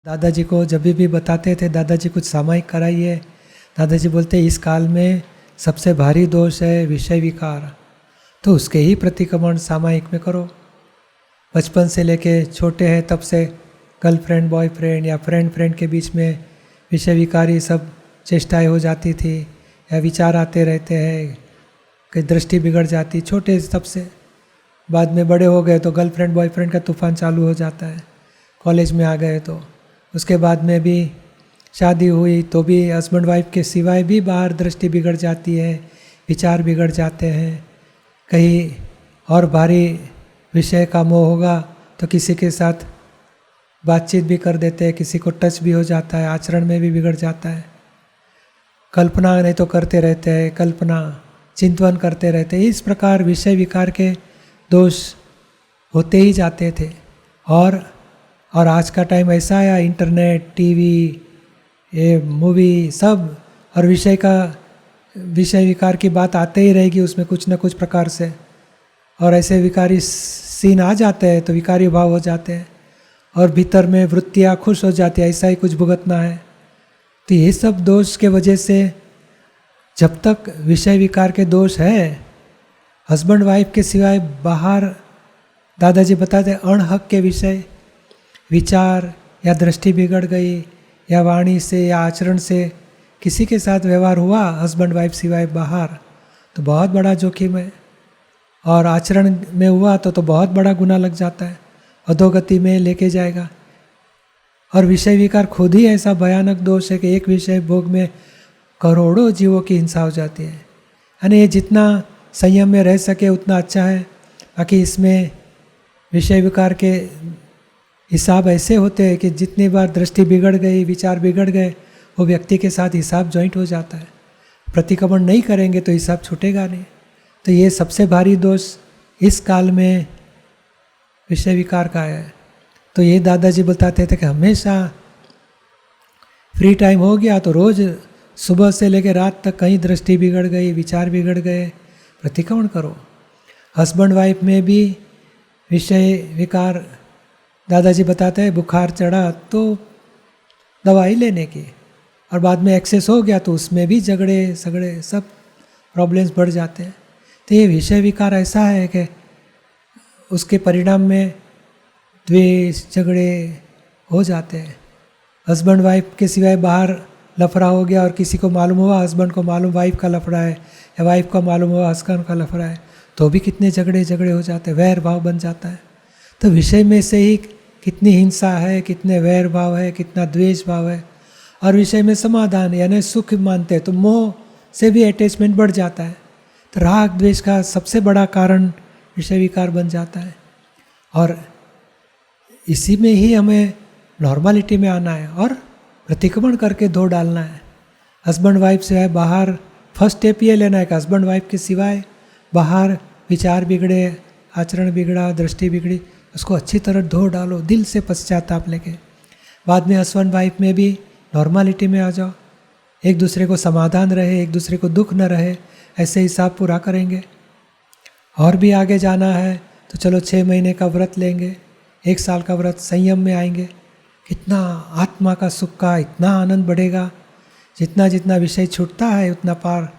दादाजी को जब भी बताते थे, दादाजी कुछ सामायिक कराइए, दादाजी बोलते इस काल में सबसे भारी दोष है विषय विकार, तो उसके ही प्रतिक्रमण सामायिक में करो। बचपन से लेके छोटे हैं तब से गर्लफ्रेंड बॉयफ्रेंड या फ्रेंड के बीच में विषय विकारी सब चेष्टाएं हो जाती थी, या विचार आते रहते हैं, कि दृष्टि बिगड़ जाती छोटे तब से। बाद में बड़े हो गए तो गर्लफ्रेंड बॉयफ्रेंड का तूफान चालू हो जाता है, कॉलेज में आ गए तो उसके बाद में भी शादी हुई तो भी हस्बैंड वाइफ के सिवाय भी बाहर दृष्टि बिगड़ जाती है, विचार बिगड़ जाते हैं। कहीं और भारी विषय का मोह होगा तो किसी के साथ बातचीत भी कर देते हैं, किसी को टच भी हो जाता है, आचरण में भी बिगड़ जाता है। कल्पना नहीं तो करते रहते हैं, कल्पना चिंतन करते रहते हैं। इस प्रकार विषय विकार के दोष होते ही जाते थे। और आज का टाइम ऐसा आया, इंटरनेट, टीवी, ये मूवी सब, और विषय विकार की बात आते ही रहेगी उसमें कुछ न कुछ प्रकार से। और ऐसे विकारी सीन आ जाते हैं तो विकारी भाव हो जाते हैं और भीतर में वृत्तियाँ खुश हो जाती है, ऐसा ही कुछ भुगतना है। तो ये सब दोष के वजह से जब तक विषय विकार के दोष है, हस्बैंड वाइफ के सिवाय बाहर दादाजी बताते अणहक के विषय विचार या दृष्टि बिगड़ गई या वाणी से या आचरण से किसी के साथ व्यवहार हुआ हस्बैंड वाइफ सिवाय बाहर, तो बहुत बड़ा जोखिम है। और आचरण में हुआ तो बहुत बड़ा गुनाह लग जाता है, अधोगति में लेके जाएगा। और विषय विकार खुद ही ऐसा भयानक दोष है कि एक विषय भोग में करोड़ों जीवों की हिंसा हो जाती है। यानी ये जितना संयम में रह सके उतना अच्छा है। बाकी इसमें विषय विकार के हिसाब ऐसे होते हैं कि जितनी बार दृष्टि बिगड़ गई, विचार बिगड़ गए, वो व्यक्ति के साथ हिसाब जॉइंट हो जाता है। प्रतिक्रमण नहीं करेंगे तो हिसाब छूटेगा नहीं। तो ये सबसे भारी दोष इस काल में विषय विकार का है। तो ये दादाजी बताते थे कि हमेशा फ्री टाइम हो गया तो रोज़ सुबह से लेकर रात तक कहीं दृष्टि बिगड़ गई, विचार बिगड़ गए, प्रतिक्रमण करो। हस्बैंड वाइफ में भी विषय विकार, दादाजी बताते हैं बुखार चढ़ा तो दवाई लेने की, और बाद में एक्सेस हो गया तो उसमें भी झगड़े सगड़े सब प्रॉब्लम्स बढ़ जाते हैं। तो ये विषय विकार ऐसा है कि उसके परिणाम में द्वेष झगड़े हो जाते हैं। हस्बैंड वाइफ के सिवाय बाहर लफड़ा हो गया और किसी को मालूम हुआ, हस्बैंड को मालूम वाइफ का लफड़ा है या वाइफ का मालूम हुआ हस्बैंड का लफड़ा है, तो भी कितने झगड़े हो जाते हैं, वैर भाव बन जाता है। तो विषय में से ही कितनी हिंसा है, कितने वैर भाव है, कितना द्वेष भाव है। और विषय में समाधान यानी सुख मानते हैं तो मोह से भी अटैचमेंट बढ़ जाता है। तो राग द्वेष का सबसे बड़ा कारण विषय विकार बन जाता है। और इसी में ही हमें नॉर्मलिटी में आना है और प्रतिक्रमण करके धो डालना है। हस्बैंड वाइफ से बाहर फर्स्ट स्टेप ये लेना है कि हस्बैंड वाइफ के सिवाय बाहर विचार बिगड़े, आचरण बिगड़ा, दृष्टि बिगड़ी, उसको अच्छी तरह धो डालो दिल से पश्चाताप लेके। बाद में हस्बैंड वाइफ में भी नॉर्मलिटी में आ जाओ, एक दूसरे को समाधान रहे, एक दूसरे को दुख न रहे, ऐसे हिसाब पूरा करेंगे। और भी आगे जाना है तो चलो 6 महीने का व्रत लेंगे, 1 साल का व्रत, संयम में आएंगे। कितना आत्मा का सुख का इतना आनंद बढ़ेगा। जितना जितना विषय छूटता है उतना पार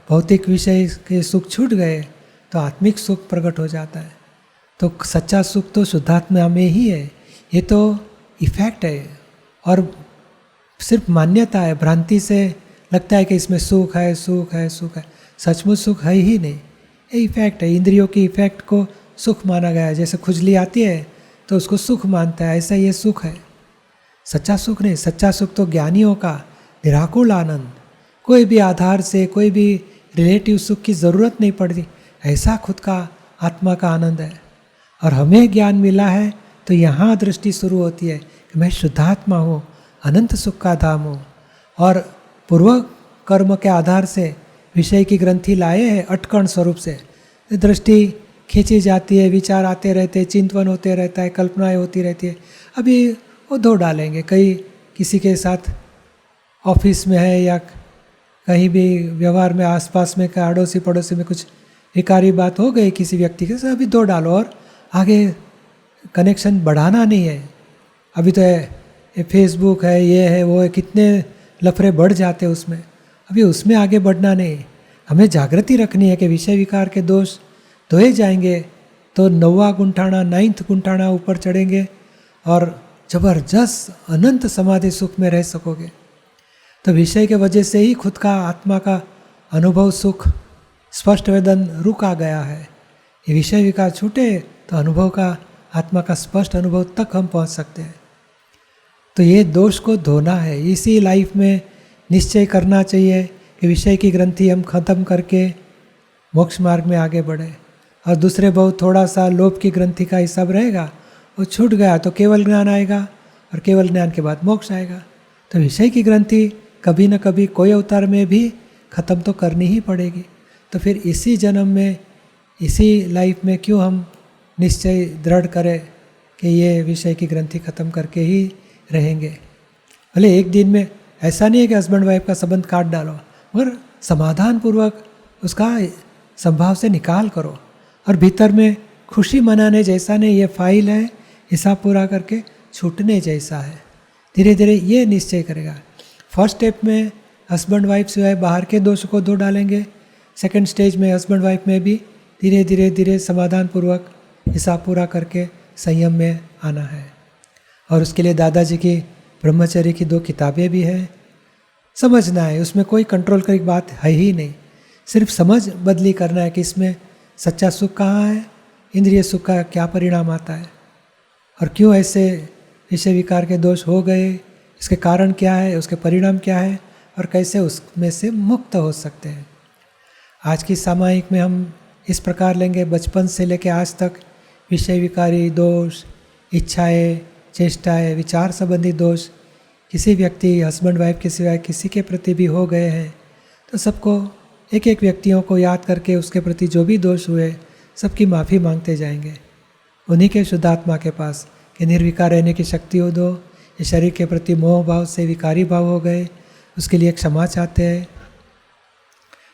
भौतिक विषय के सुख छूट गए तो आत्मिक सुख प्रकट हो जाता है। तो सच्चा सुख तो शुद्धात्मा में ही है। ये तो इफेक्ट है और सिर्फ मान्यता है। भ्रांति से लगता है कि इसमें सुख है, सुख है, सुख है। सचमुच सुख है ही नहीं, ये इफेक्ट है। इंद्रियों की इफेक्ट को सुख माना गया है। जैसे खुजली आती है तो उसको सुख मानता है, ऐसा ये सुख है। सच्चा सुख नहीं। सच्चा सुख तो ज्ञानियों का निराकुल आनंद, कोई भी आधार से, कोई भी रिलेटिव सुख की ज़रूरत नहीं पड़ती, ऐसा खुद का आत्मा का आनंद है। और हमें ज्ञान मिला है तो यहाँ दृष्टि शुरू होती है कि मैं शुद्धात्मा हूँ, अनंत सुख का धाम हूँ। और पूर्व कर्म के आधार से विषय की ग्रंथि लाए हैं अटकण स्वरूप से, दृष्टि खींची जाती है, विचार आते रहते, चिंतन होते रहता है, कल्पनाएं होती रहती है। अभी वो धो डालेंगे। कहीं किसी के साथ ऑफिस में है या कहीं भी व्यवहार में आसपास में का अड़ोसी पड़ोसी में कुछ विकारी बात हो गई किसी व्यक्ति के साथ, अभी धो डालो। और आगे कनेक्शन बढ़ाना नहीं है, अभी तो ये फेसबुक है, ये है, वो है, कितने लफड़े बढ़ जाते हैं उसमें। अभी उसमें आगे बढ़ना नहीं, हमें जागृति रखनी है कि विषय विकार के दोष धोए जाएंगे तो 9वां गुंठाना 9th गुंठाना ऊपर चढ़ेंगे और जबरदस्त अनंत समाधि सुख में रह सकोगे। तो विषय के वजह से ही खुद का आत्मा का अनुभव सुख स्पष्ट वेदन रुका गया है। ये विषय विकार छूटे तो अनुभव का, आत्मा का स्पष्ट अनुभव तक हम पहुंच सकते हैं। तो ये दोष को धोना है, इसी लाइफ में निश्चय करना चाहिए कि विषय की ग्रंथि हम खत्म करके मोक्ष मार्ग में आगे बढ़े। और दूसरे बहुत थोड़ा सा लोभ की ग्रंथि का हिसाब रहेगा, वो छूट गया तो केवल ज्ञान आएगा और केवल ज्ञान के बाद मोक्ष आएगा। तो विषय की ग्रंथि कभी न कभी कोई अवतार में भी खत्म तो करनी ही पड़ेगी। तो फिर इसी जन्म में, इसी लाइफ में क्यों हम निश्चय दृढ़ करें कि ये विषय की ग्रंथि खत्म करके ही रहेंगे। भले एक दिन में, ऐसा नहीं है कि हस्बैंड वाइफ का संबंध काट डालो, मगर समाधान पूर्वक उसका संभाव से निकाल करो। और भीतर में खुशी मनाने जैसा नहीं, ये फाइल है, हिसाब पूरा करके छूटने जैसा है। धीरे धीरे ये निश्चय करेगा। फर्स्ट स्टेप में हस्बैंड वाइफ सिवाय बाहर के दोष को धो डालेंगे। सेकंड स्टेज में हस्बैंड वाइफ में भी धीरे धीरे धीरे समाधान पूर्वक हिसाब पूरा करके संयम में आना है। और उसके लिए दादाजी की ब्रह्मचर्य की 2 किताबें भी हैं। समझना है, उसमें कोई कंट्रोल की बात है ही नहीं, सिर्फ समझ बदली करना है कि इसमें सच्चा सुख कहाँ है, इंद्रिय सुख का क्या परिणाम आता है और क्यों ऐसे विषय विकार के दोष हो गए, इसके कारण क्या है, उसके परिणाम क्या है और कैसे उसमें से मुक्त हो सकते हैं। आज की सामायिक में हम इस प्रकार लेंगे, बचपन से लेकर आज तक विषय विकारी दोष, इच्छाएं, चेष्टाएं, विचार संबंधी दोष किसी व्यक्ति, हस्बैंड वाइफ के सिवाय किसी के प्रति भी हो गए हैं, तो सबको एक एक व्यक्तियों को याद करके उसके प्रति जो भी दोष हुए सबकी माफ़ी मांगते जाएंगे उन्हीं के शुद्धात्मा के पास कि निर्विकार रहने की शक्ति हो दो। ये शरीर के प्रति मोह भाव से विकारी भाव हो गए, उसके लिए क्षमा चाहते हैं,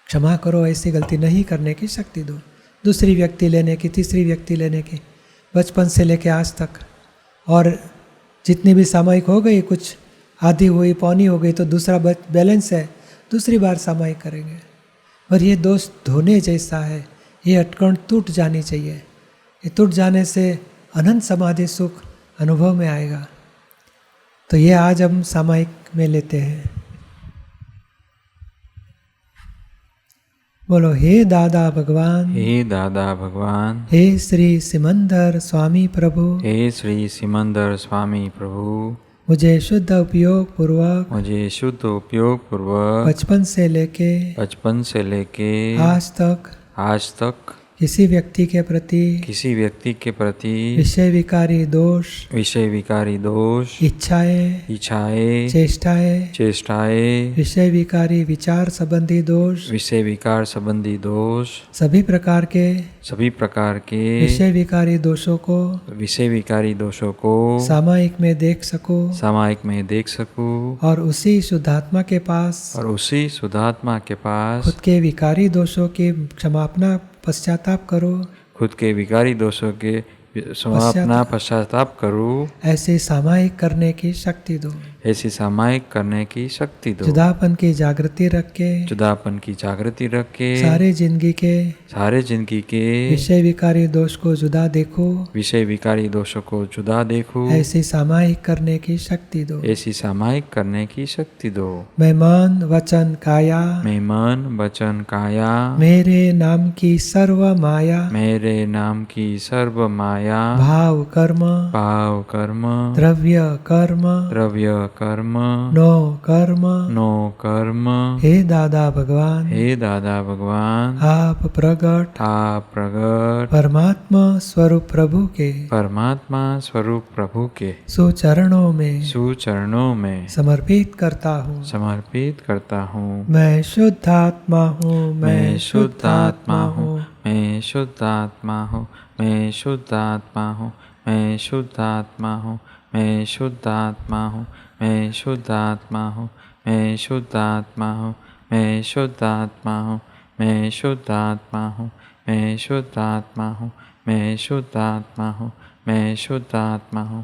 क्षमा करो, ऐसी गलती नहीं करने की शक्ति दो। दूसरी व्यक्ति लेने की, तीसरी व्यक्ति लेने की, बचपन से लेकर आज तक। और जितनी भी सामायिक हो गई, कुछ आधी हुई, पौनी हो गई, तो दूसरा बैलेंस है, दूसरी बार सामायिक करेंगे। और ये दोष धोने जैसा है, ये अटकन टूट जानी चाहिए। ये टूट जाने से अनंत समाधि सुख अनुभव में आएगा। तो ये आज हम सामायिक में लेते हैं। बोलो, हे दादा भगवान, हे दादा भगवान, हे श्री सिमंदर स्वामी प्रभु, हे श्री सिमंदर स्वामी प्रभु, मुझे शुद्ध उपयोग पूर्वक, मुझे शुद्ध उपयोग पूर्वक बचपन से लेके आज तक किसी व्यक्ति के प्रति विषय विकारी दोष, इच्छाएं, चेष्टाएं, विषय विकारी विचार संबंधी दोष, सभी प्रकार के विषय विकारी दोषों को सामायिक में देख सकूं और उसी शुद्धात्मा के पास खुद के विकारी दोषों की क्षमापना पश्चाताप करो, पश्चाताप करूं। ऐसे सामायिक करने की शक्ति दो, जुदापन की जागृति रख के सारे जिंदगी के विषय विकारी दोष को जुदा देखो, ऐसी सामायिक करने की शक्ति दो। मैं मन वचन काया मेरे नाम की सर्व माया भाव कर्म द्रव्य कर्म नो कर्म हे दादा भगवान आप प्रगट परमात्मा स्वरूप प्रभु के सुचरणों में समर्पित करता हूँ। मैं शुद्धात्मा हूँ।